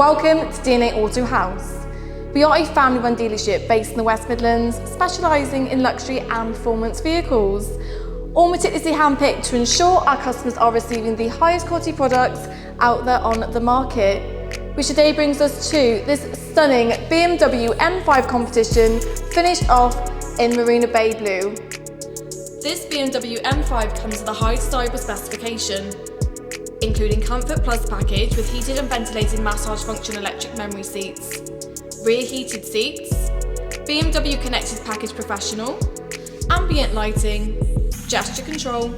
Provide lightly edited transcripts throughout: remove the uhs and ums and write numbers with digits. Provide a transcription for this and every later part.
Welcome to DNA Auto House. We are a family-run dealership based in the West Midlands, specialising in luxury and performance vehicles, all meticulously handpicked to ensure our customers are receiving the highest quality products out there on the market. Which today brings us to this stunning BMW M5 competition, finished off in Marina Bay Blue. This BMW M5 comes with a high desirable specification, including Comfort Plus package with heated and ventilated massage function electric memory seats, rear heated seats, BMW Connected Package Professional, Ambient Lighting, gesture control,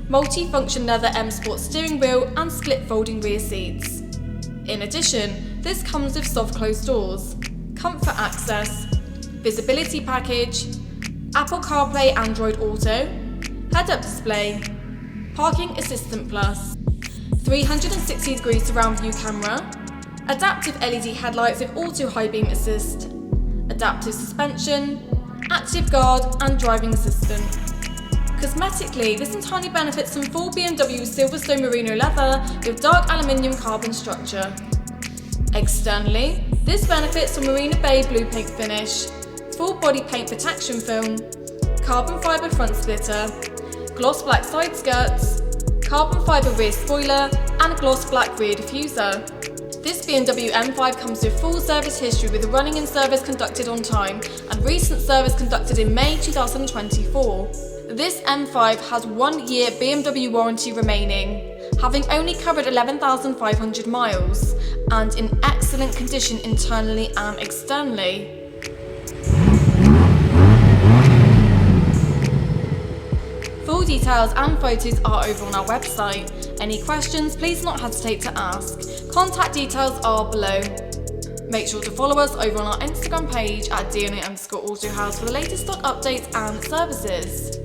Multifunction leather M Sport steering wheel and split folding rear seats. In addition, this comes with soft closed doors, comfort access, visibility package, Apple CarPlay Android Auto, head-up display, parking assistant plus, 360-degree surround view camera, adaptive LED headlights with auto high beam assist, adaptive suspension, active guard and driving assistant. Cosmetically, this entirely benefits from full BMW Silverstone Merino Leather with dark aluminium carbon structure. Externally, this benefits from Marina Bay Blue paint finish, full body paint protection film, carbon fibre front splitter, gloss black side skirts, carbon fibre rear spoiler and gloss black rear diffuser. This BMW M5 comes with full service history with running and service conducted on time and recent service conducted in May 2024. This M5 has 1 year BMW warranty remaining, having only covered 11,500 miles and in excellent condition internally and externally. Full details and photos are over on our website. Any questions, please do not hesitate to ask. Contact details are below. Make sure to follow us over on our Instagram page at DNA_Auto House for the latest stock updates and services.